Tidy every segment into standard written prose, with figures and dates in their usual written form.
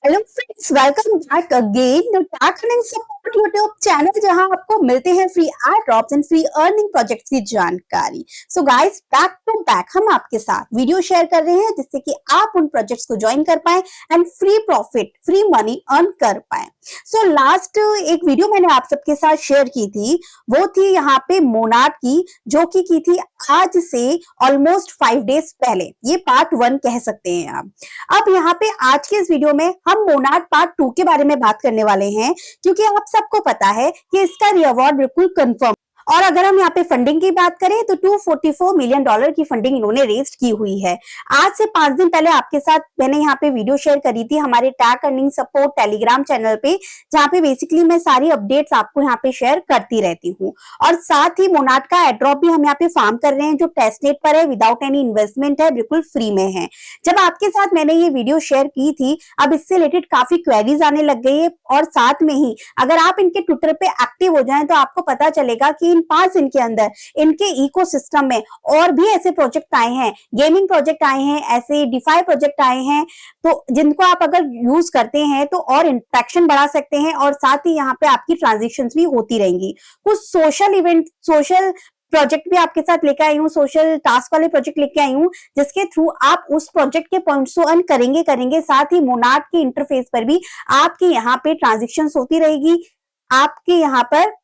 Hello friends, welcome back again the tax earning support YouTube channel, जहां आपको मिलते हैं free airdrops and free earning projects की जानकारी। So guys, back to back हम आपके साथ वीडियो शेयर कर रहे हैं जिससे कि आप उन प्रोजेक्ट्स को ज्वाइन कर पाए and free profit, free money earn कर पाए। सो लास्ट एक वीडियो मैंने आप सबके साथ शेयर की थी, वो थी यहाँ पे मोनाट की, जो की थी आज से ऑलमोस्ट 5 डेज पहले। ये पार्ट 1 कह सकते हैं आप। अब यहाँ पे आज के इस वीडियो में हम मोनाट पार्ट 2 के बारे में बात करने वाले हैं, क्योंकि आप सबको पता है कि इसका रिवॉर्ड बिल्कुल कंफर्म। और अगर हम यहाँ पे फंडिंग की बात करें तो $244 मिलियन की फंडिंग इन्होंने रेज की हुई है। आज से 5 दिन पहले आपके साथ मैंने यहाँ पे वीडियो शेयर करी थी हमारे tax earning support Telegram channel पे, जहाँ पे बेसिकली मैं सारी अपडेट्स आपको यहाँ पे शेयर करती रहती हूँ। और साथ ही मोनाट का एड्रॉप भी हम यहाँ पे फार्म कर रहे हैं, जो टेस्टनेट पर है, विदाउट एनी इन्वेस्टमेंट है, बिल्कुल फ्री में है। जब आपके साथ मैंने ये वीडियो शेयर की थी, अब इससे रिलेटेड काफी क्वेरीज आने लग गई है। और साथ में ही अगर आप इनके ट्विटर पे एक्टिव हो जाएं तो आपको पता चलेगा कि 5 दिन के अंदर इनके इकोसिस्टम में और भी ऐसे प्रोजेक्ट आए हैं, गेमिंग प्रोजेक्ट आए हैं, ऐसे डिफाई प्रोजेक्ट आए हैं, तो जिनको आप अगर यूज करते हैं तो और इंटरेक्शन बढ़ा सकते हैं। और साथ ही यहाँ पे आपकी ट्रांजेक्शंस भी होती रहेंगी। कुछ सोशल इवेंट, सोशल प्रोजेक्ट भी आपके साथ लेके आई हूँ, सोशल टास्क वाले प्रोजेक्ट लेके आई हूँ, जिसके थ्रू आप उस प्रोजेक्ट के पॉइंट्स को अर्न करेंगे। साथ ही मोनाट के इंटरफेस पर भी आपके यहाँ पे ट्रांजेक्शंस होती रहेगी, आपके यहाँ पर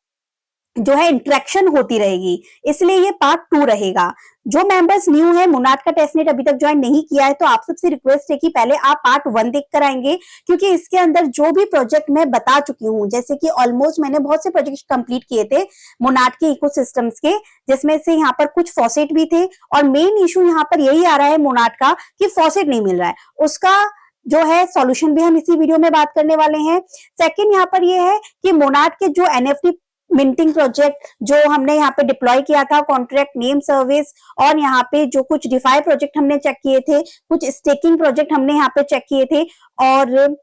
जो है इंटरेक्शन होती रहेगी। इसलिए ये पार्ट 2 रहेगा। जो मेंबर्स न्यू है, मोनाट का टेस्टनेट अभी तक ज्वाइन नहीं किया है, तो आप सबसे रिक्वेस्ट है कि पहले आप पार्ट 1 देख कर आएंगे, क्योंकि इसके अंदर जो भी प्रोजेक्ट मैं बता चुकी हूँ, जैसे कि ऑलमोस्ट मैंने बहुत से प्रोजेक्ट कंप्लीट किए थे मोनाट के इकोसिस्टम्स के, जिसमें से यहाँ पर कुछ फॉसेट भी थे। और मेन इशू यहाँ पर यही आ रहा है मोनाट का कि फॉसेट नहीं मिल रहा है। उसका जो है सॉल्यूशन भी हम इसी वीडियो में बात करने वाले हैं। सेकंड यहाँ पर ये है कि मोनाट के जो एनएफटी मिंटिंग प्रोजेक्ट जो हमने यहाँ पे डिप्लॉय किया था, कॉन्ट्रैक्ट नेम सर्विस, और यहाँ पे जो कुछ डिफाई प्रोजेक्ट हमने चेक किए थे, कुछ स्टेकिंग प्रोजेक्ट हमने यहाँ पे चेक किए थे, और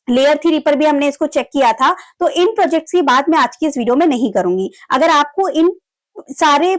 लेयर 3 पर भी हमने इसको चेक किया था। तो इन प्रोजेक्ट्स की बात मैं आज की इस वीडियो में नहीं करूंगी। अगर आपको इन सारे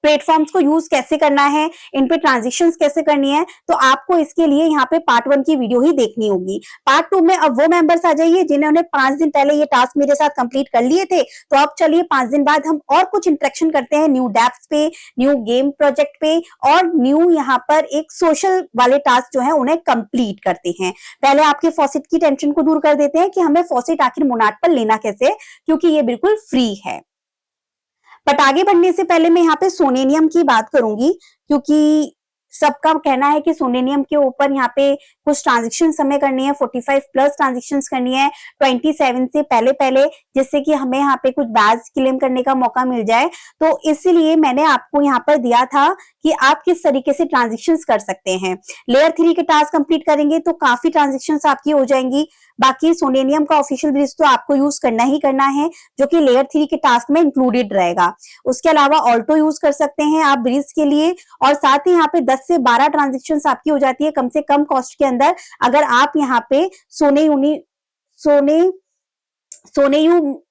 प्लेटफॉर्म्स को यूज कैसे करना है, इन पे ट्रांजिशंस कैसे करनी है, तो आपको इसके लिए यहाँ पे पार्ट 1 की वीडियो ही देखनी होगी। पार्ट 2 में अब वो मेंबर्स आ जाइए जिन्होंने 5 दिन पहले ये टास्क मेरे साथ कंप्लीट कर लिए थे। तो अब चलिए 5 दिन बाद हम और कुछ इंटरेक्शन करते हैं न्यू डैप्स पे, न्यू गेम प्रोजेक्ट पे, और न्यू यहाँ पर एक सोशल वाले टास्क जो है उन्हें कंप्लीट करते हैं। पहले आपके फॉसेट की टेंशन को दूर कर देते हैं कि हमें फॉसेट आखिर मोनाट पर लेना कैसे, क्योंकि ये बिल्कुल फ्री है। बट आगे बढ़ने से पहले मैं यहाँ पे सोनेनियम की बात करूंगी, क्योंकि सबका कहना है कि सोनेनियम के ऊपर यहाँ पे कुछ ट्रांजेक्शन हमें करनी है, 45 प्लस ट्रांजेक्शन करनी है 27 से पहले पहले, जिससे कि हमें यहाँ पे कुछ बैज क्लेम करने का मौका मिल जाए। तो इसीलिए मैंने आपको यहाँ पर दिया था कि आप किस तरीके से ट्रांजेक्शन कर सकते हैं। लेयर 3 के टास्क कंप्लीट करेंगे तो काफी ट्रांजेक्शन आपकी हो जाएंगी। बाकी सोनेनियम का ऑफिशियल ब्रिज तो आपको यूज करना ही करना है, जो कि लेयर 3 के टास्क में इंक्लूडेड रहेगा। उसके अलावा ऑल्टो यूज कर सकते हैं आप ब्रिज के लिए। और साथ ही यहाँ पे 10 से 12 ट्रांजेक्शन आपकी हो जाती है कम से कम कॉस्ट के अंदर, अगर आप यहाँ पे सोनेयू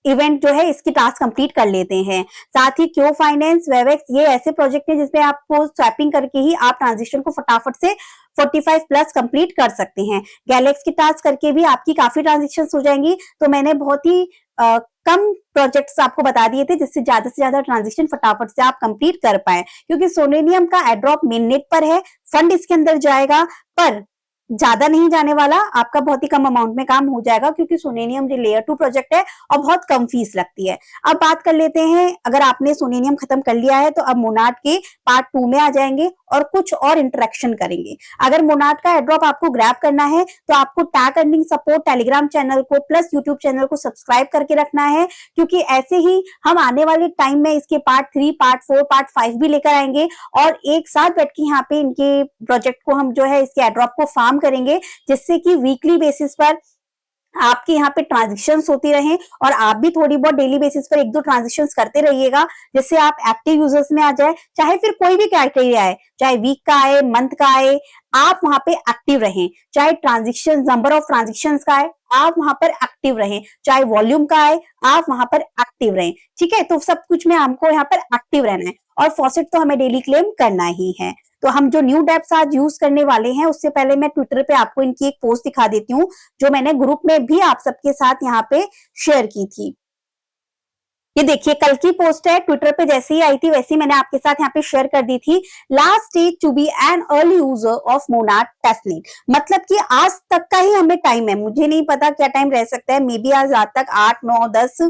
इवेंट जो है इसकी टास्क कंप्लीट कर लेते हैं। साथ ही क्यो फाइनेंस, वेवेक्स, ये ऐसे प्रोजेक्ट है जिसमें आपको स्वैपिंग करके ही आप ट्रांजेक्शन को फटाफट से 45 प्लस कंप्लीट कर सकते हैं। गैलेक्स की टास्क करके भी आपकी काफी ट्रांजेक्शन हो जाएंगी। तो मैंने बहुत ही कम प्रोजेक्ट्स आपको बता दिए थे जिससे ज्यादा ट्रांजेक्शन फटाफट से आप कंप्लीट कर पाए, क्योंकि सोनेनियम का एड्रॉप मेननेट पर है, फंड इसके अंदर जाएगा, पर ज्यादा नहीं जाने वाला, आपका बहुत ही कम अमाउंट में काम हो जाएगा, क्योंकि सोनेनियम जो लेयर 2 प्रोजेक्ट है और बहुत कम फीस लगती है। अब बात कर लेते हैं, अगर आपने सोनेनियम खत्म कर लिया है तो अब मोनाट के पार्ट 2 में आ जाएंगे और कुछ और इंटरेक्शन करेंगे। अगर मोनाट का एड्रॉप आपको ग्रैब करना है तो आपको tax earning support Telegram channel को प्लस यूट्यूब चैनल को सब्सक्राइब करके रखना है, क्योंकि ऐसे ही हम आने वाले टाइम में इसके पार्ट 3, पार्ट 4, पार्ट 5 भी लेकर आएंगे, और एक साथ बैठ के यहाँ पे इनके प्रोजेक्ट को हम जो है इसके एड्रॉप को फार्म करेंगे, जिससे कि वीकली बेसिस पर आपके यहाँ पे ट्रांजेक्शन्स होती रहें, और आप भी थोड़ी बहुत डेली बेसिस पर 1-2 ट्रांजेक्शन्स करते रहिएगा, जिससे आप एक्टिव यूजर्स में आ जाए। चाहे फिर कोई भी क्राइटेरिया आए, चाहे वीक का आए, मंथ का आए, आप वहां पे एक्टिव रहें। चाहे ट्रांजेक्शन, नंबर ऑफ ट्रांजेक्शन्स का आए, आप वहां पर एक्टिव रहें। चाहे वॉल्यूम का आए, आप वहां पर एक्टिव रहें। ठीक है, तो सब कुछ में हमको यहाँ पर एक्टिव रहना है, और फॉसेट तो हमें डेली क्लेम करना ही है। तो हम जो न्यू डेप्स आज यूज करने वाले हैं, उससे पहले मैं ट्विटर पे आपको इनकी एक पोस्ट दिखा देती हूँ, जो मैंने ग्रुप में भी आप सबके साथ यहाँ पे शेयर की थी। ये देखिए कल की पोस्ट है, ट्विटर पे जैसे ही आई थी वैसे ही मैंने आपके साथ यहाँ पे शेयर कर दी थी। Last stage to be an early user of Monarch testnet, मतलब कि आज तक का ही हमें टाइम है, मुझे नहीं पता क्या टाइम रह सकता है, मे बी आज रात तक 8 9 10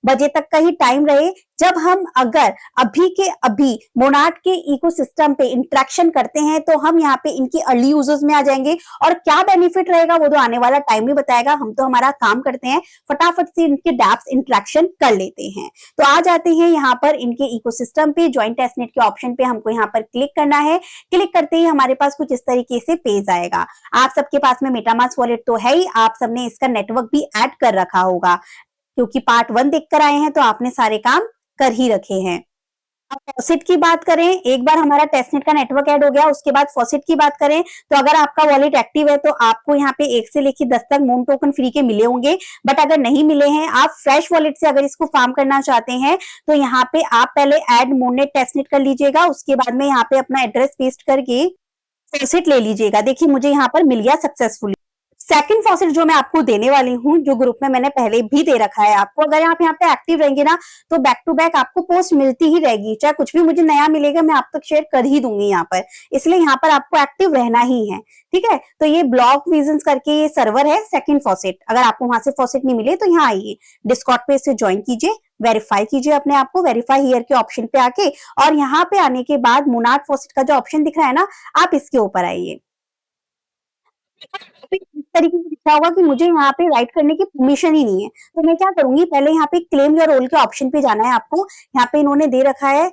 बजे तक का ही टाइम रहे, जब हम अगर अभी के अभी मोनार्क के इकोसिस्टम पे इंटरेक्शन करते हैं तो हम यहाँ पे इनकी अर्ली यूजर्स में आ जाएंगे। और क्या बेनिफिट रहेगा वो तो आने वाला टाइम ही बताएगा, हम तो हमारा काम करते हैं, फटाफट से इनके डैप्स इंटरेक्शन कर लेते हैं। तो आ जाते हैं यहाँ पर इनके इकोसिस्टम पे, ज्वाइन टेस्टनेट के ऑप्शन पे हमको यहाँ पर क्लिक करना है। क्लिक करते ही हमारे पास कुछ इस तरीके से पेज आएगा। आप सबके पास में मेटामास्क वॉलेट तो है ही, आप सबने इसका नेटवर्क भी ऐड कर रखा होगा, क्योंकि पार्ट 1 देखकर आए हैं तो आपने सारे काम कर ही रखे हैं। अब फॉसेट की बात करें, एक बार हमारा टेस्टनेट का नेटवर्क ऐड हो गया, उसके बाद फॉसेट की बात करें तो अगर आपका वॉलेट एक्टिव है तो आपको यहाँ पे 1 से लेकर 10 तक मून टोकन फ्री के मिले होंगे। बट अगर नहीं मिले हैं, आप फ्रेश वॉलेट से अगर इसको फार्म करना चाहते हैं तो यहाँ पे आप पहले ऐड मोनेट टेस्टनेट कर लीजिएगा, उसके बाद में यहाँ पे अपना एड्रेस पेस्ट करके फॉसेट ले लीजिएगा। देखिए मुझे यहाँ पर मिल गया सक्सेसफुली। सेकंड फॉसेट जो मैं आपको देने वाली हूँ, जो ग्रुप में मैंने पहले भी दे रखा है आपको, अगर आप यहाँ पे एक्टिव रहेंगे ना तो बैक टू बैक आपको पोस्ट मिलती ही रहेगी, चाहे कुछ भी मुझे नया मिलेगा मैं आप तक शेयर कर ही दूंगी यहाँ पर, इसलिए यहाँ पर आपको एक्टिव रहना ही है। ठीक है, तो ये ब्लॉक विजन्स करके ये सर्वर है सेकंड फॉसेट। अगर आपको वहां से फॉसेट नहीं मिले तो यहाँ आइए, डिस्कॉर्ड पे इसे ज्वाइन कीजिए, वेरीफाई कीजिए अपने आप को, वेरीफाई हियर के ऑप्शन पे आके, और यहाँ पे आने के बाद मोनार्क फॉसेट का जो ऑप्शन दिख रहा है ना, आप इसके ऊपर आइए। इस तरीके से लिखा होगा कि मुझे यहाँ पे राइट करने की परमिशन ही नहीं है, तो मैं क्या करूंगी, पहले यहाँ पे क्लेम योर रोल के ऑप्शन पे जाना है आपको। यहाँ पे इन्होंने दे रखा है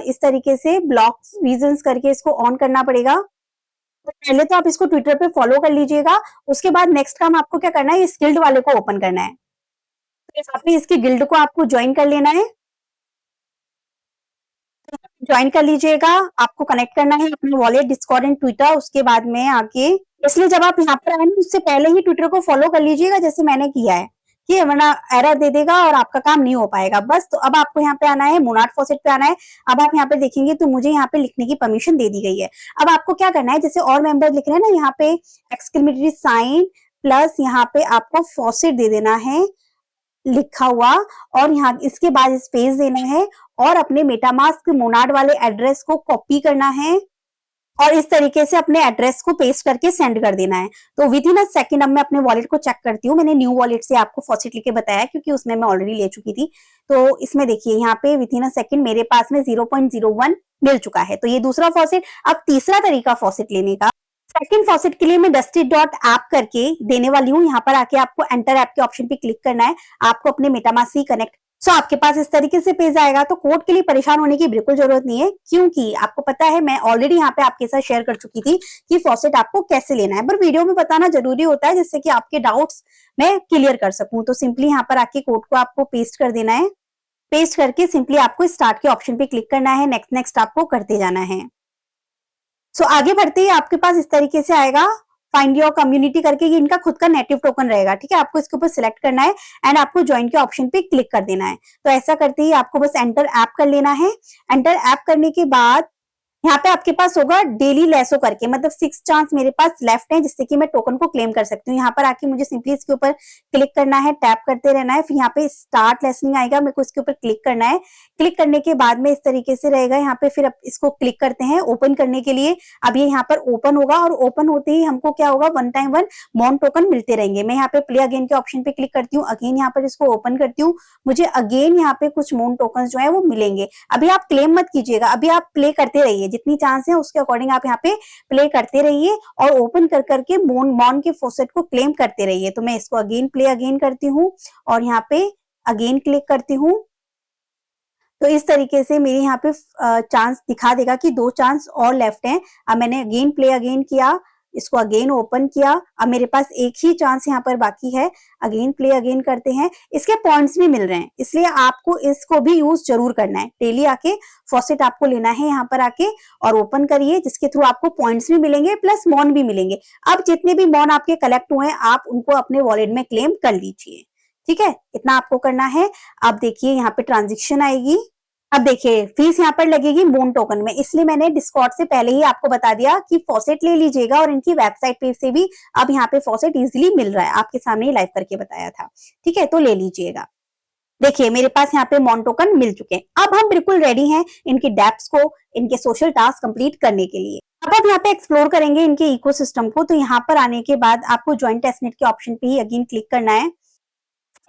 इस तरीके से ब्लॉक्स रीजंस करके, इसको ऑन करना पड़ेगा। तो पहले तो आप इसको ट्विटर पे फॉलो कर लीजिएगा, उसके बाद नेक्स्ट काम आपको क्या करना है, इस गिल्ड वाले को ओपन करना है। तो यहाँ पे इसकी गिल्ड को आपको ज्वाइन कर लेना है, ज्वाइन कर लीजिएगा। आपको कनेक्ट करना है अपने वॉलेट, डिस्कॉर्ड एंड ट्विटर, उसके बाद में आके, इसलिए जब आप यहाँ पर आए ना उससे पहले ही ट्विटर को फॉलो कर लीजिएगा जैसे मैंने किया है, कि वरना एरर दे देगा और आपका काम नहीं हो पाएगा। बस तो अब आपको यहाँ पे आना है, मोनार्क फॉसेट पे आना है। अब आप यहाँ पे देखेंगे तो मुझे यहाँ पे लिखने की परमिशन दे दी गई है। अब आपको क्या करना है, जैसे और मेंबर लिख रहे हैं ना, यहाँ पे एक्सक्लेमेटरी साइन प्लस यहाँ पे आपको फॉसेट दे देना है लिखा हुआ, और यहाँ इसके बाद स्पेस देना है और अपने मेटामास्क मोनार्क वाले एड्रेस को कॉपी करना है और इस तरीके से अपने एड्रेस को पेस्ट करके सेंड कर देना है। तो विद इन अ सेकंड अब मैं अपने वॉलेट को चेक करती हूँ। मैंने न्यू वॉलेट से आपको फॉसेट लेके बताया क्योंकि उसमें मैं ऑलरेडी ले चुकी थी। तो इसमें देखिए यहाँ पे विद इन अ सेकंड मेरे पास में 0.01 मिल चुका है। तो ये दूसरा फॉसेट। अब तीसरा तरीका फॉसेट लेने का, सेकंड फॉसेट के लिए मैं dusty.app करके देने वाली हूँ। यहाँ पर आके आपको एंटर ऐप के ऑप्शन पे क्लिक करना है, आपको अपने मेटामास्क से कनेक्ट। सो आपके पास इस तरीके से पेज आएगा। तो कोड के लिए परेशान होने की बिल्कुल जरूरत नहीं है, क्योंकि आपको पता है मैं ऑलरेडी यहाँ पे आपके साथ शेयर कर चुकी थी कि फॉसेट आपको कैसे लेना है, पर वीडियो में बताना जरूरी होता है जिससे कि आपके डाउट्स मैं क्लियर कर सकूं। तो सिंपली यहाँ पर आके कोड को आपको पेस्ट कर देना है, पेस्ट करके सिंपली आपको स्टार्ट के ऑप्शन पे क्लिक करना है, नेक्स्ट नेक्स्ट आपको करते जाना है। सो आगे बढ़ते ही आपके पास इस तरीके से आएगा फाइंड योर कम्युनिटी करके, ये इनका खुद का नेटिव टोकन रहेगा। ठीक है, आपको इसके ऊपर सिलेक्ट करना है एंड आपको ज्वाइन के ऑप्शन पे क्लिक कर देना है। तो ऐसा करते ही आपको बस एंटर ऐप कर लेना है। एंटर ऐप करने के बाद यहाँ पे आपके पास होगा डेली लेसो करके, मतलब 6 चांस मेरे पास लेफ्ट है जिससे कि मैं टोकन को क्लेम कर सकती हूँ। यहाँ पर आके मुझे सिंपली इसके ऊपर क्लिक करना है, टैप करते रहना है, फिर यहाँ पे स्टार्ट लेसनिंग आएगा, मेरे को इसके ऊपर क्लिक करना है। क्लिक करने के बाद में इस तरीके से रहेगा यहाँ पे, फिर इसको क्लिक करते हैं ओपन करने के लिए। अब ये यहाँ पर ओपन होगा और ओपन होते ही हमको क्या होगा, 1 टाइम 1 मॉन टोकन मिलते रहेंगे। मैं यहाँ पे प्ले अगेन के ऑप्शन पे क्लिक करती हूँ, अगेन यहाँ पर इसको ओपन करती हूँ, मुझे अगेन यहाँ पे कुछ मॉन टोकन जो है वो मिलेंगे। अभी आप क्लेम मत कीजिएगा, अभी आप प्ले करते रहिए, जितनी चांस है उसके अकॉर्डिंग आप यहाँ पे प्ले करते रहिए और ओपन कर करके मॉन के फॉसेट को क्लेम करते रहिए। तो मैं इसको अगेन प्ले अगेन करती हूँ और यहाँ पे अगेन क्लिक करती हूँ। तो इस तरीके से मेरे यहाँ पे चांस दिखा देगा कि 2 चांस और लेफ्ट हैं। अब मैंने अगेन प्ले अगेन किया, इसको अगेन ओपन किया, अब मेरे पास एक ही चांस यहाँ पर बाकी है, अगेन प्ले अगेन करते हैं। इसके पॉइंट्स भी मिल रहे हैं, इसलिए आपको इसको भी यूज जरूर करना है। डेली आके फॉसेट आपको लेना है यहाँ पर आके और ओपन करिए, जिसके थ्रू आपको पॉइंट्स भी मिलेंगे प्लस मॉन भी मिलेंगे। अब जितने भी मॉन आपके कलेक्ट हुए हैं आप उनको अपने वॉलेट में क्लेम कर लीजिए। ठीक है, इतना आपको करना है। अब देखिए यहाँ पे ट्रांजेक्शन आएगी, अब देखिए फीस यहाँ पर लगेगी मून टोकन में, इसलिए मैंने डिस्कॉर्ड से पहले ही आपको बता दिया कि फॉसेट ले लीजिएगा और इनकी वेबसाइट पे से भी अब यहाँ पे फॉसेट इजीली मिल रहा है, आपके सामने ही लाइव करके बताया था। ठीक है, तो ले लीजिएगा। देखिए मेरे पास यहाँ पे मॉन टोकन मिल चुके हैं। अब हम बिल्कुल रेडी हैं इनके डेप्स को, इनके सोशल टास्क कंप्लीट करने के लिए। अब आप यहाँ पे एक्सप्लोर करेंगे इनके इकोसिस्टम को, तो यहाँ पर आने के बाद आपको ज्वाइन टेस्टनेट के ऑप्शन पे ही अगेन क्लिक करना है।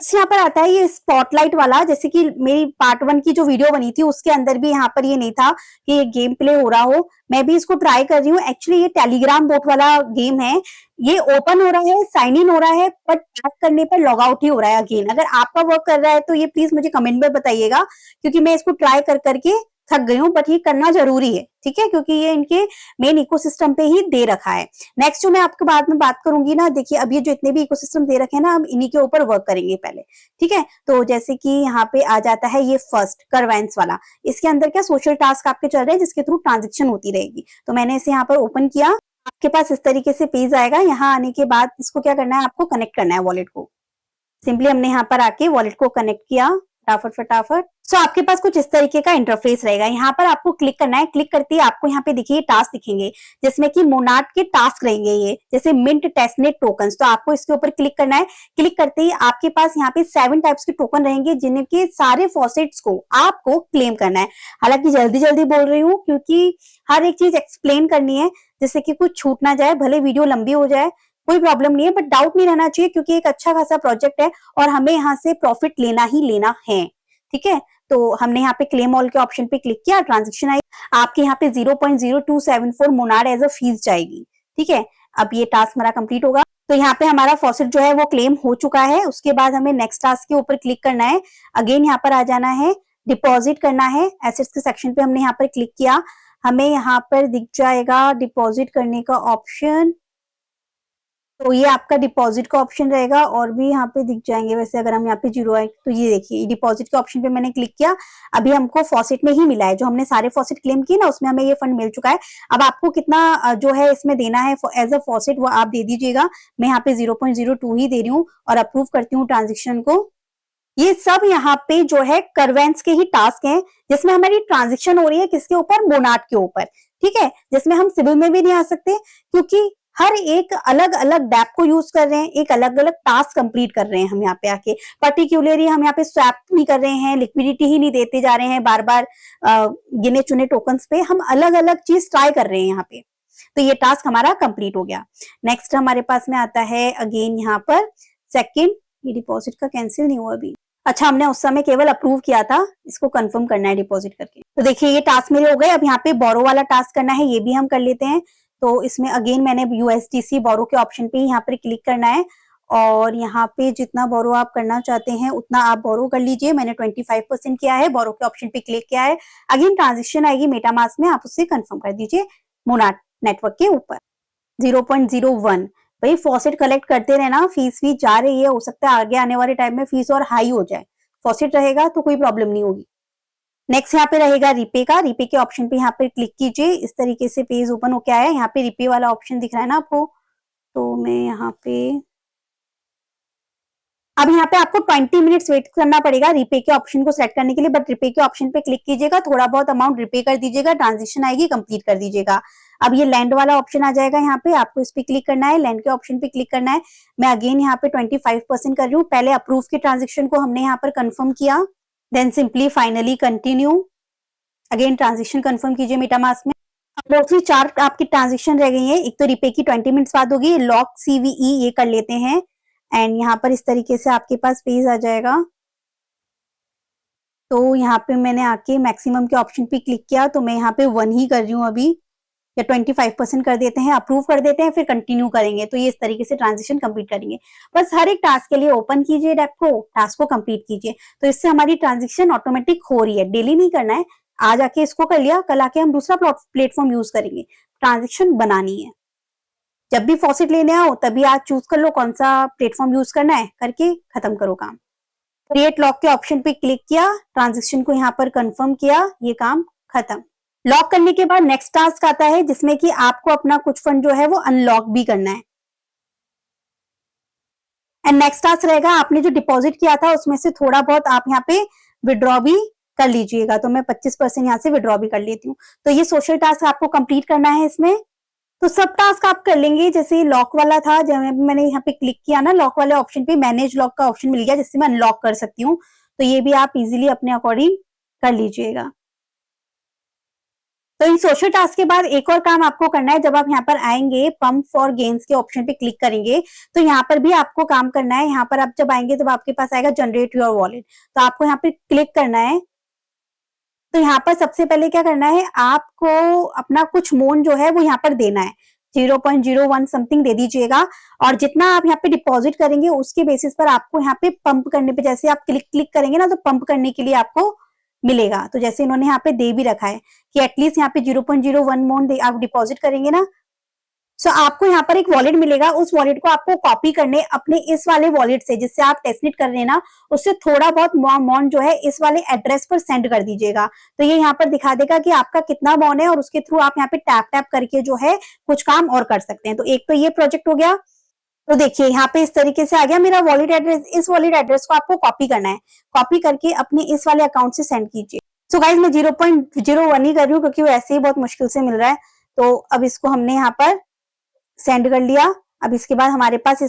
यहाँ पर आता है ये स्पॉटलाइट वाला, जैसे कि मेरी पार्ट 1 की जो वीडियो बनी थी उसके अंदर भी यहाँ पर ये नहीं था कि ये गेम प्ले हो रहा हो। मैं भी इसको ट्राई कर रही हूँ। एक्चुअली ये टेलीग्राम बोट वाला गेम है, ये ओपन हो रहा है, साइन इन हो रहा है, बट टैप करने पर लॉग आउट ही हो रहा है अगेन। अगर आपका वर्क कर रहा है तो ये प्लीज मुझे कमेंट में बताइएगा, क्योंकि मैं इसको ट्राई कर करके थक गई हूँ, बट ये करना जरूरी है। ठीक है, क्योंकि ये इनके मेन इकोसिस्टम पे ही दे रखा है। नेक्स्ट जो मैं आपके बाद में बात करूंगी ना, देखिए अब ये जो इतने भी इकोसिस्टम दे रखे हैं ना, हम इन्हीं के ऊपर वर्क करेंगे पहले। ठीक है, तो जैसे कि यहाँ पे आ जाता है ये फर्स्ट करवेंस वाला, इसके अंदर क्या सोशल टास्क आपके चल रहे हैं जिसके थ्रू ट्रांजेक्शन होती रहेगी। तो मैंने इसे यहाँ पर ओपन किया, आपके पास इस तरीके से पेज आएगा। यहाँ आने के बाद इसको क्या करना है, आपको कनेक्ट करना है वॉलेट को। सिंपली हमने यहाँ पर आके वॉलेट को कनेक्ट किया फटाफट फटाफट। सो आपके पास कुछ इस तरीके का इंटरफेस रहेगा। यहाँ पर आपको क्लिक करना है। क्लिक करते ही आपको यहाँ पे देखिए टास्क दिखेंगे, जिसमें कि मोनार्ड के टास्क रहेंगे, ये जैसे मिंट टेस्टनेट टोकन्स। तो आपको इसके ऊपर क्लिक करना है। क्लिक करते ही आपके पास यहाँ पे 7 टाइप्स के टोकन रहेंगे, जिनके सारे फॉसेट्स को आपको क्लेम करना है। हालांकि जल्दी जल्दी बोल रही हूँ क्योंकि हर एक चीज एक्सप्लेन करनी है, जिससे कि कुछ छूट ना जाए। भले वीडियो लंबी हो जाए कोई प्रॉब्लम नहीं है, बट डाउट नहीं रहना चाहिए, क्योंकि एक अच्छा खासा प्रोजेक्ट है और हमें यहाँ से प्रॉफिट लेना ही लेना है। ठीक है, तो हमने यहाँ पे क्लेम ऑल के ऑप्शन पे क्लिक किया, ट्रांजेक्शन आई, आपके यहाँ पे 0.0274 मोनार्ड एज अ फीस जाएगी। ठीक है, अब ये टास्क हमारा कंप्लीट होगा। तो यहाँ पे हमारा फॉसेट जो है वो क्लेम हो चुका है। उसके बाद हमें नेक्स्ट टास्क के ऊपर क्लिक करना है। अगेन यहाँ पर आ जाना है, डिपॉजिट करना है। एसेट्स के सेक्शन पे हमने यहाँ पर क्लिक किया, हमें यहाँ पर दिख जाएगा डिपॉजिट करने का ऑप्शन। तो ये आपका डिपॉजिट का ऑप्शन रहेगा, और भी यहाँ पे दिख जाएंगे। वैसे अगर हम यहाँ पे जीरो आए तो ये देखिए डिपॉजिट के ऑप्शन पे मैंने क्लिक किया। अभी हमको फॉसेट में ही मिला है, जो हमने सारे फॉसेट क्लेम किए ना उसमें हमें ये फंड मिल चुका है। अब आपको कितना जो है इसमें देना है एज अ फॉसेट, वो आप दे दीजिएगा। मैं यहाँ पे 0.02 ही दे रही हूँ और अप्रूव करती हूँ ट्रांजेक्शन को। ये सब यहाँ पे जो है करवेंस के ही टास्क हैं, जिसमें हमारी ट्रांजेक्शन हो रही है किसके ऊपर, मोनार्ड के ऊपर। ठीक है, जिसमें हम सिविल में भी नहीं आ सकते, क्योंकि हर एक अलग अलग डैप को यूज कर रहे हैं, एक अलग अलग टास्क कंप्लीट कर रहे हैं हम यहाँ पे आके। पर्टिकुलरली हम यहाँ पे स्वैप नहीं कर रहे हैं, लिक्विडिटी ही नहीं देते जा रहे हैं बार बार गिने चुने टोकन्स पे, हम अलग अलग चीज ट्राई कर रहे हैं यहाँ पे। तो ये टास्क हमारा कंप्लीट हो गया। नेक्स्ट हमारे पास में आता है अगेन यहाँ पर सेकेंड, ये डिपॉजिट का कैंसिल नहीं हुआ अभी। अच्छा, हमने उस समय केवल अप्रूव किया था, इसको कंफर्म करना है डिपॉजिट करके। तो देखिए ये टास्क मेरे हो गए। अब यहाँ पे बोरो वाला टास्क करना है, ये भी हम कर लेते हैं। तो इसमें अगेन मैंने यूएसडीसी बोरो के ऑप्शन पे यहाँ पर क्लिक करना है, और यहाँ पे जितना बोरो आप करना चाहते हैं उतना आप बोरो कर लीजिए। मैंने 25% किया है, बोरो के ऑप्शन पे क्लिक किया है। अगेन ट्रांजेक्शन आएगी मेटामास्क में, आप उससे कंफर्म कर दीजिए मोनार्ड नेटवर्क के ऊपर। 0.01 भाई, फॉसेट कलेक्ट करते रहना, फीस जा रही है, हो सकता है आगे आने वाले टाइम में फीस और हाई हो जाए। फॉसेट रहेगा तो कोई प्रॉब्लम नहीं होगी। नेक्स्ट यहाँ पे रहेगा रिपे का। रिपे के ऑप्शन पे यहाँ पे क्लिक कीजिए, इस तरीके से पेज ओपन होके आया है। यहाँ पे रिपे वाला ऑप्शन दिख रहा है ना आपको, तो मैं यहाँ पे अब यहाँ पे आपको 20 मिनट्स वेट करना पड़ेगा रिपे के ऑप्शन को सेलेक्ट करने के लिए, बट रिपे के ऑप्शन पे क्लिक कीजिएगा, थोड़ा बहुत अमाउंट रिपे कर दीजिएगा, ट्रांजेक्शन आएगी, कंप्लीट कर दीजिएगा। अब ये लैंड वाला ऑप्शन आ जाएगा, यहाँ पे आपको इस पे क्लिक करना है, लैंड के ऑप्शन पे क्लिक करना है। मैं अगेन यहाँ पे 25% कर रही हूँ। पहले अप्रूव के ट्रांजेक्शन को हमने यहाँ पर कंफर्म किया, then simply finally continue. Again transaction confirm कीजिए मेटामास्क में। मोस्टली 4 आपकी ट्रांजेक्शन रह गई है। एक तो रिपे की 20 मिनट्स बाद होगी, लॉक सीवीई ये कर लेते हैं, एंड यहाँ पर इस तरीके से आपके पास पेज आ जाएगा। तो यहाँ पे मैंने आके मैक्सिमम के ऑप्शन पे क्लिक किया, तो मैं यहाँ पे 1 ही कर रही हूँ अभी, या 25% कर देते हैं, अप्रूव कर देते हैं, फिर कंटिन्यू करेंगे। तो ये इस तरीके से ट्रांजेक्शन कंप्लीट करेंगे। बस हर एक टास्क के लिए ओपन कीजिए डैप को, टास्क को कंप्लीट कीजिए, तो इससे हमारी ट्रांजेक्शन ऑटोमेटिक हो रही है। डेली नहीं करना है, आज आके इसको कर लिया, कल आके हम दूसरा प्लेटफॉर्म यूज करेंगे। ट्रांजेक्शन बनानी है, जब भी फॉसेट लेने आओ तभी आज चूज कर लो कौन सा प्लेटफॉर्म यूज करना है, करके खत्म करो काम। क्रिएट लॉक के ऑप्शन पे क्लिक किया, ट्रांजेक्शन को यहाँ पर कंफर्म किया, ये काम खत्म। लॉक करने के बाद नेक्स्ट टास्क आता है, जिसमें कि आपको अपना कुछ फंड जो है वो अनलॉक भी करना है। एंड नेक्स्ट टास्क रहेगा, आपने जो डिपॉजिट किया था उसमें से थोड़ा बहुत आप यहाँ पे विड्रॉ भी कर लीजिएगा। तो मैं 25% यहाँ से विड्रॉ भी कर लेती हूँ। तो ये सोशल टास्क आपको कंप्लीट करना है इसमें। तो सब टास्क आप कर लेंगे। जैसे लॉक वाला था, जब मैंने यहाँ पे क्लिक किया ना लॉक वाले ऑप्शन पे, मैनेज लॉक का ऑप्शन मिल गया जिससे मैं अनलॉक कर सकती हूँ। तो ये भी आप इजीली अपने अकॉर्डिंग कर लीजिएगा। तो इन सोशल टास्क के बाद एक और काम आपको करना है। जब आप यहाँ पर आएंगे पंप फॉर गेन्स के ऑप्शन पे क्लिक करेंगे तो यहाँ पर भी आपको काम करना है। यहाँ पर आप जब आएंगे तो आपके पास आएगा जनरेट योर वॉलेट, तो आपको यहाँ पे क्लिक करना है। तो यहाँ पर सबसे पहले क्या करना है, आपको अपना कुछ मोन जो है वो यहाँ पर देना है, 0.01 समथिंग दे दीजिएगा। और जितना आप यहाँ पे डिपॉजिट करेंगे उसके बेसिस पर आपको यहाँ पे पंप करने पे, जैसे आप क्लिक करेंगे ना तो पंप करने के लिए आपको मिलेगा। तो जैसे इन्होंने यहाँ पे दे भी रखा है कि एटलीस्ट यहाँ पे 0.01 मोन आप डिपॉजिट करेंगे ना, सो आपको यहाँ पर एक वॉलेट मिलेगा। उस वॉलेट को आपको कॉपी करने अपने इस वाले वॉलेट से, जिससे आप टेस्टनेट कर रहे हैं ना, उससे थोड़ा बहुत अमाउंट जो है इस वाले एड्रेस पर सेंड कर दीजिएगा। तो ये यहाँ पर दिखा देगा कि आपका कितना अमाउंट है और उसके थ्रू आप यहाँ पे टैप टैप करके जो है कुछ काम और कर सकते हैं। तो एक तो ये प्रोजेक्ट हो गया। तो देखिए यहाँ पे इस तरीके से आ गया मेरा वॉलेट एड्रेस। इस वॉलेट एड्रेस को आपको कॉपी करना है, कॉपी करके अपने इस वाले अकाउंट से सेंड कीजिए। सो गाइज मैं 0.01 ही कर रही हूँ क्योंकि वो ऐसे ही बहुत मुश्किल से मिल रहा है। तो अब इसको हमने यहाँ पर सेंड कर लिया। अब इसके बाद हमारे पास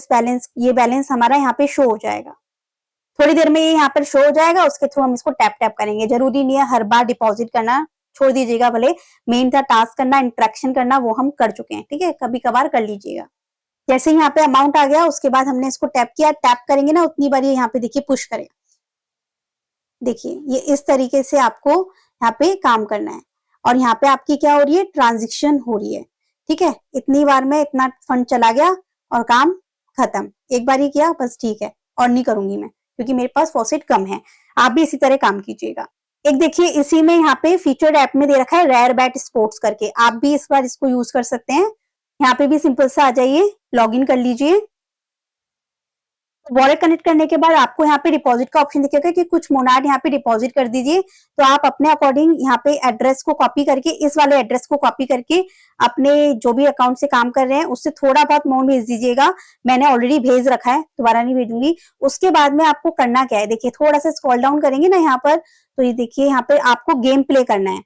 ये बैलेंस हमारा यहाँ पे शो हो जाएगा। थोड़ी देर में ये यहाँ पर शो हो जाएगा, उसके थ्रू हम इसको टैप टैप करेंगे। जरूरी नहीं है हर बार डिपॉजिट करना, छोड़ दीजिएगा। भले मेन था टास्क करना, इंटरेक्शन करना, वो हम कर चुके हैं, ठीक है, कभी कभार कर लीजिएगा। जैसे यहाँ पे अमाउंट आ गया उसके बाद हमने इसको टैप किया, टैप करेंगे ना उतनी बार ये यहाँ पे देखिए पुश करेगा। देखिए ये इस तरीके से आपको यहाँ पे काम करना है। और यहाँ पे आपकी क्या हो रही है, ट्रांजेक्शन हो रही है, ठीक है। इतनी बार में इतना फंड चला गया और काम खत्म। एक बार ही किया बस, ठीक है, और नहीं करूंगी मैं क्योंकि मेरे पास फॉसेट कम है। आप भी इसी तरह काम कीजिएगा। एक देखिए इसी में यहाँ पे फीचर्ड ऐप में दे रखा है रेयर बैट स्पोर्ट्स करके, आप भी इस बार इसको यूज कर सकते हैं। यहाँ पे भी सिंपल सा आ जाइए, लॉग इन कर लीजिए। वॉलेट कनेक्ट करने के बाद आपको यहाँ पे डिपॉजिट का ऑप्शन दिखेगा कि कुछ मोनाड यहाँ पे डिपॉजिट कर दीजिए। तो आप अपने अकॉर्डिंग यहाँ पे एड्रेस को कॉपी करके, इस वाले एड्रेस को कॉपी करके अपने जो भी अकाउंट से काम कर रहे हैं उससे थोड़ा बहुत अमाउंट भेज दीजिएगा। मैंने ऑलरेडी भेज रखा है, दोबारा नहीं भेजूंगी। उसके बाद में आपको करना क्या है, देखिए थोड़ा सा स्क्रॉल डाउन करेंगे ना यहाँ पर, तो ये देखिए यहाँ पे आपको गेम प्ले करना है।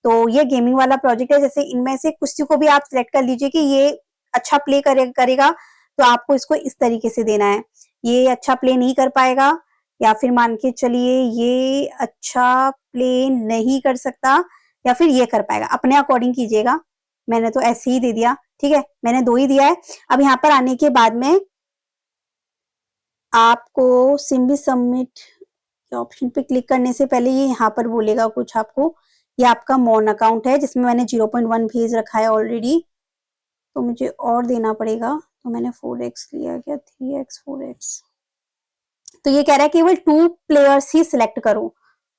तो ये गेमिंग वाला प्रोजेक्ट है। जैसे इनमें से कुछ को भी आप सिलेक्ट कर लीजिए कि ये अच्छा प्ले करेगा, तो आपको इसको इस तरीके से देना है। ये अच्छा प्ले नहीं कर पाएगा, या फिर मान के चलिए ये अच्छा प्ले नहीं कर सकता, या फिर ये कर पाएगा, अपने अकॉर्डिंग कीजिएगा। मैंने तो ऐसे ही दे दिया, ठीक है, मैंने 2 ही दिया है। अब यहाँ पर आने के बाद में आपको सिंबी सबमिट ऑप्शन पे क्लिक करने से पहले ये यहाँ पर बोलेगा कुछ आपको। ये आपका मोन अकाउंट है जिसमें मैंने 0.1 भेज रखा है ऑलरेडी, तो मुझे और देना पड़ेगा। तो मैंने 4x लिया, क्या 3x 4x। तो ये कह रहा है केवल 2 प्लेयर्स ही सिलेक्ट करो।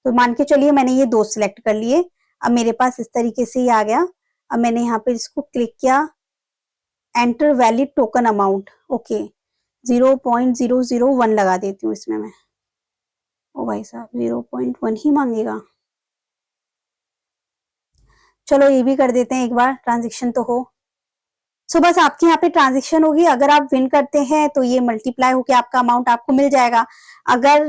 तो मान के चलिए मैंने ये 2 सिलेक्ट कर लिए। अब मेरे पास इस तरीके से ही आ गया। अब मैंने यहाँ पे इसको क्लिक किया, enter valid token amount, okay 0.001 लगा देती हूँ इसमें मैं। ओ भाई साहब 0.1 ही मांगेगा, चलो ये भी कर देते हैं एक बार, ट्रांजेक्शन तो हो। सो बस आपके यहाँ पे ट्रांजेक्शन होगी। अगर आप विन करते हैं तो ये मल्टीप्लाई होके आपका अमाउंट आपको मिल जाएगा। अगर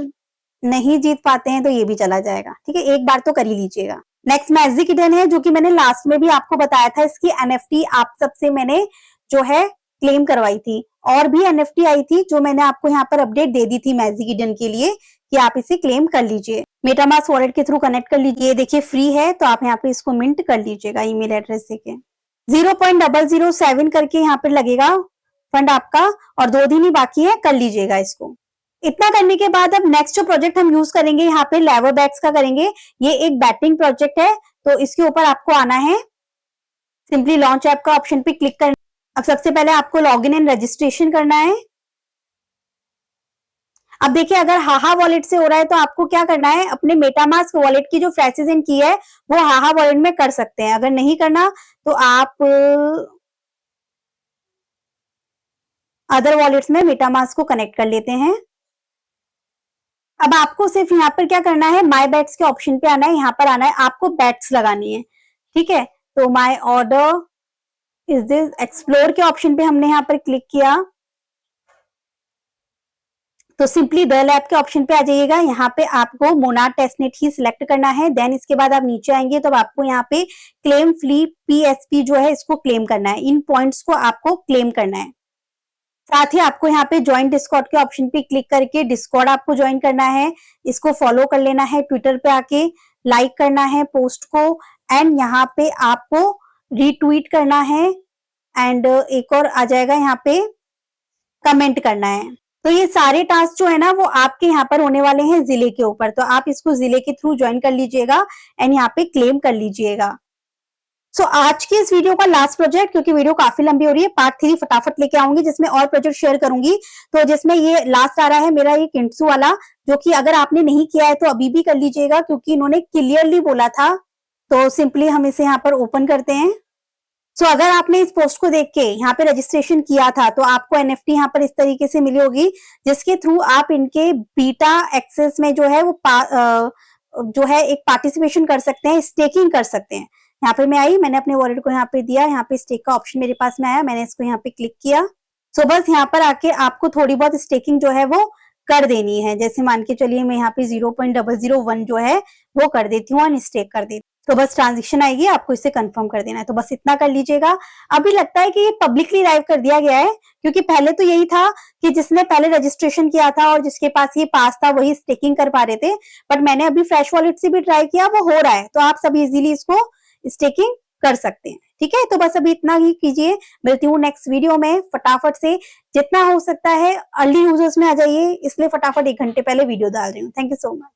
नहीं जीत पाते हैं तो ये भी चला जाएगा, ठीक है, एक बार तो कर ही लीजिएगा। नेक्स्ट मैजिक हिडन है, जो कि मैंने लास्ट में भी आपको बताया था। इसकी एनएफटी आप सबसे मैंने जो है क्लेम करवाई थी, और भी एनएफटी आई थी जो मैंने आपको यहाँ पर अपडेट दे दी थी मैजिक हिडन के लिए कि आप इसे क्लेम कर लीजिए। मेटामास्क वॉलेट के थ्रू कनेक्ट कर लीजिए। देखिए फ्री है, तो आप यहाँ पे इसको मिंट कर लीजिएगा ईमेल एड्रेस देके। 0.007 करके यहाँ पर लगेगा फंड आपका, और 2 दिन ही बाकी है, कर लीजिएगा इसको। इतना करने के बाद अब नेक्स्ट जो प्रोजेक्ट हम यूज करेंगे यहाँ पे लेवर बैग्स का करेंगे। ये एक बैटिंग प्रोजेक्ट है, तो इसके ऊपर आपको आना है, सिंपली लॉन्च ऐप का ऑप्शन पे क्लिक करना। अब सबसे पहले आपको लॉगिन एंड रजिस्ट्रेशन करना है। अब देखिए अगर हाहा वॉलेट से हो रहा है तो आपको क्या करना है, अपने मेटामास्क वॉलेट की जो फ्रेशेज इन की है वो हाहा वॉलेट में कर सकते हैं। अगर नहीं करना तो आप अदर वॉलेट्स में मेटामास्क को कनेक्ट कर लेते हैं। अब आपको सिर्फ यहाँ पर क्या करना है, माई बैट्स के ऑप्शन पे आना है, यहाँ पर आना है, आपको बैट्स लगानी है, ठीक है। तो my order is this, explore के ऑप्शन पे हमने यहाँ पर क्लिक किया। तो सिंपली द लैब के ऑप्शन पे आ जाइएगा। यहाँ पे आपको मोनाड टेस्टनेट ही सिलेक्ट करना है। देन इसके बाद आप नीचे आएंगे तो आपको यहाँ पे क्लेम फ्ली PSP जो है इसको क्लेम करना है। इन पॉइंट्स को आपको क्लेम करना है। साथ ही आपको यहाँ पे ज्वाइन डिस्कॉर्ड के ऑप्शन पे क्लिक करके डिस्कॉर्ड आपको ज्वाइन करना है। इसको फॉलो कर लेना है। ट्विटर पे आके लाइक करना है पोस्ट को एंड यहाँ पे आपको रीट्वीट करना है एंड एक और आ जाएगा यहाँ पे कमेंट करना है। तो ये सारे टास्क जो है ना वो आपके यहाँ पर होने वाले हैं जिले के ऊपर, तो आप इसको जिले के थ्रू ज्वाइन कर लीजिएगा एंड यहाँ पे क्लेम कर लीजिएगा। सो आज की इस वीडियो का लास्ट प्रोजेक्ट, क्योंकि वीडियो काफी लंबी हो रही है, पार्ट 3 फटाफट लेके आऊंगी जिसमें और प्रोजेक्ट शेयर करूंगी। तो जिसमें ये लास्ट आ रहा है मेरा ये किंटसू वाला, जो कि अगर आपने नहीं किया है तो अभी भी कर लीजिएगा क्योंकि इन्होंने क्लियरली बोला था। तो सिंपली हम इसे यहाँ पर ओपन करते हैं। सो अगर आपने इस पोस्ट को देख के यहाँ पे रजिस्ट्रेशन किया था तो आपको NFT यहाँ पर इस तरीके से मिली होगी, जिसके थ्रू आप इनके बीटा एक्सेस में जो है वो जो है एक पार्टिसिपेशन कर सकते हैं, स्टेकिंग कर सकते हैं। यहाँ पे मैं आई, मैंने अपने वॉलेट को यहाँ पे दिया, यहाँ पे स्टेक का ऑप्शन मेरे पास में आया, मैंने इसको यहाँ पे क्लिक किया। सो बस यहाँ पर आके आपको थोड़ी बहुत स्टेकिंग जो है वो कर देनी है। जैसे मान के चलिए मैं यहाँ पे 0.001 जो है वो कर देती हूँ और स्टेक कर देती हूँ। तो बस ट्रांजेक्शन आएगी, आपको इसे कंफर्म कर देना है। तो बस इतना कर लीजिएगा। अभी लगता है कि ये पब्लिकली लाइव कर दिया गया है, क्योंकि पहले तो यही था कि जिसने पहले रजिस्ट्रेशन किया था और जिसके पास ये पास था वही स्टेकिंग कर पा रहे थे, बट मैंने अभी फ्रेश वॉलेट से भी ट्राई किया, वो हो रहा है। तो आप सब इजीली इसको स्टेकिंग कर सकते हैं। ठीक है, तो बस अभी इतना ही कीजिए। मिलती हूँ नेक्स्ट वीडियो में। फटाफट से जितना हो सकता है अर्ली यूजर्स में आ जाइए, इसलिए फटाफट 1 घंटे पहले वीडियो डाल रही हूँ। Thank you so much.